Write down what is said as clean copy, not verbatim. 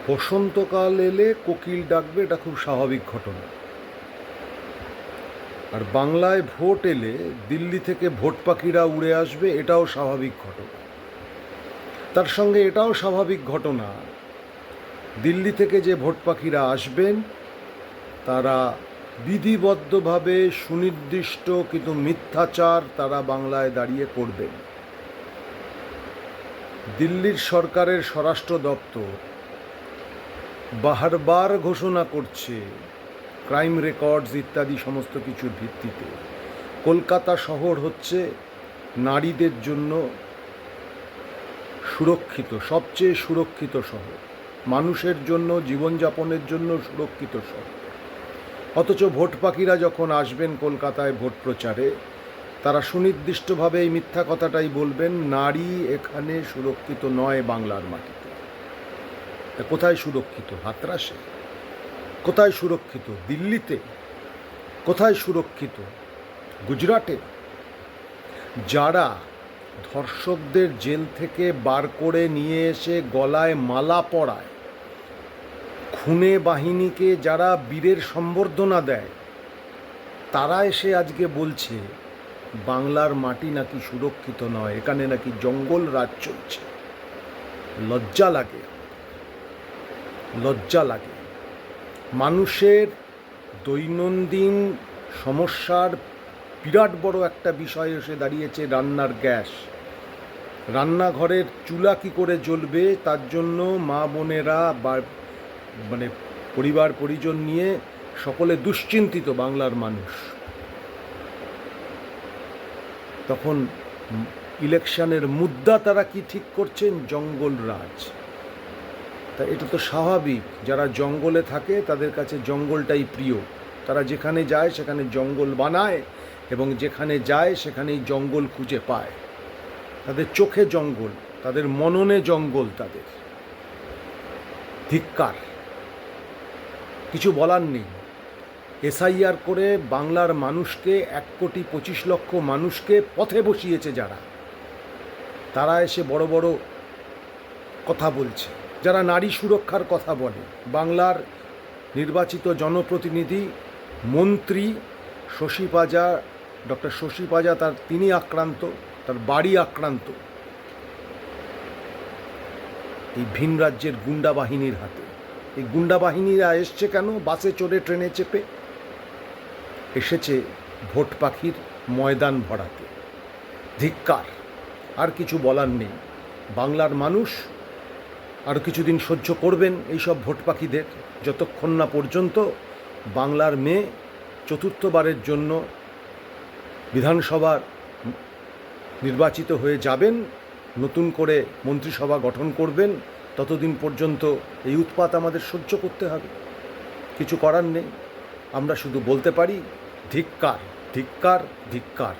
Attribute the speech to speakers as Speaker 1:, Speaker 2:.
Speaker 1: বসন্তকাল এলে কোকিল ডাকবে, এটা খুব স্বাভাবিক ঘটনা। আর বাংলায় ভোট এলে দিল্লি থেকে ভোট পাখিরা উড়ে আসবে, এটাও স্বাভাবিক ঘটনা। তার সঙ্গে এটাও স্বাভাবিক ঘটনা, দিল্লি থেকে যে ভোট পাখিরা আসবেন তারা বিধিবদ্ধভাবে সুনির্দিষ্ট কিন্তু মিথ্যাচার তারা বাংলায় দাঁড়িয়ে করবেন। দিল্লির সরকারের স্বরাষ্ট্র দপ্তর বারবার ঘোষণা করছে ক্রাইম রেকর্ডস ইত্যাদি সমস্ত কিছুর ভিত্তিতে কলকাতা শহর হচ্ছে নারীদের জন্য সুরক্ষিত, সবচেয়ে সুরক্ষিত শহর, মানুষের জন্য জীবনযাপনের জন্য সুরক্ষিত শহর। অথচ ভোট পাখিরা যখন আসবেন কলকাতায় ভোট প্রচারে, তারা সুনির্দিষ্টভাবে এই মিথ্যা কথাটাই বলবেন, নারী এখানে সুরক্ষিত নয় বাংলার মাটিতে। কোথায় সুরক্ষিত? হাতরাসে। কোথায় সুরক্ষিত? দিল্লিতে। কোথায় সুরক্ষিত? গুজরাটে। যারা ধর্ষকদের জেল থেকে বার করে নিয়ে এসে গলায় মালা পরায়, খুনে বাহিনীকে যারা বীরের সম্বর্ধনা দেয়, তারা এসে আজকে বলছে বাংলার মাটি নাকি সুরক্ষিত নয়, এখানে নাকি জঙ্গল রাজ চলছে। লজ্জা লাগে, লজ্জা লাগে। মানুষের দৈনন্দিন সমস্যার বিরাট বড় একটা বিষয় এসে দাঁড়িয়েছে রান্নার গ্যাস। রান্নাঘরের চুলা কি করে জ্বলবে তার জন্য মা বোনেরা বা পরিবার পরিজন নিয়ে সকলে দুশ্চিন্তিত বাংলার মানুষ। তখন ইলেকশনের মুদ্রা তারা কি ঠিক করছেন? জঙ্গল রাজ। তা এটা তো স্বাভাবিক, যারা জঙ্গলে থাকে তাদের কাছে জঙ্গলটাই প্রিয়। তারা যেখানে যায় সেখানে জঙ্গল বানায় এবং যেখানে যায় সেখানেই জঙ্গল খুঁজে পায়। তাদের চোখে জঙ্গল, তাদের মননে জঙ্গল, তাদের ধিক্কার, কিছু বলার নেই। এসআইআর করে বাংলার মানুষকে 1,25,00,000 মানুষকে পথে বসিয়েছে যারা, তারা এসে বড় বড় কথা বলছে। যারা নারী সুরক্ষার কথা বলে, বাংলার নির্বাচিত জনপ্রতিনিধি মন্ত্রী শশী পাজা, ডক্টর শশী পাজা, তিনি আক্রান্ত, তার বাড়ি আক্রান্ত এই ভিন রাজ্যের গুন্ডা বাহিনীর হাতে। এই গুন্ডা বাহিনীরা এসছে কেন? বাসে চড়ে, ট্রেনে চেপে এসেছে ভোট পাখির ময়দান ভরাতে। ধিক্কার, আর কিছু বলার নেই। বাংলার মানুষ আরও কিছুদিন সহ্য করবেন এইসব ভোট পাখিদের, যতক্ষণ না পর্যন্ত বাংলার মেয়ে চতুর্থবারের জন্য বিধানসভার নির্বাচিত হয়ে যাবেন, নতুন করে মন্ত্রিসভা গঠন করবেন, ততদিন পর্যন্ত এই উৎপাত আমাদের সহ্য করতে হবে। কিছু করার নেই। আমরা শুধু বলতে পারি ধিক্কার, ধিক্কার, ধিক্কার।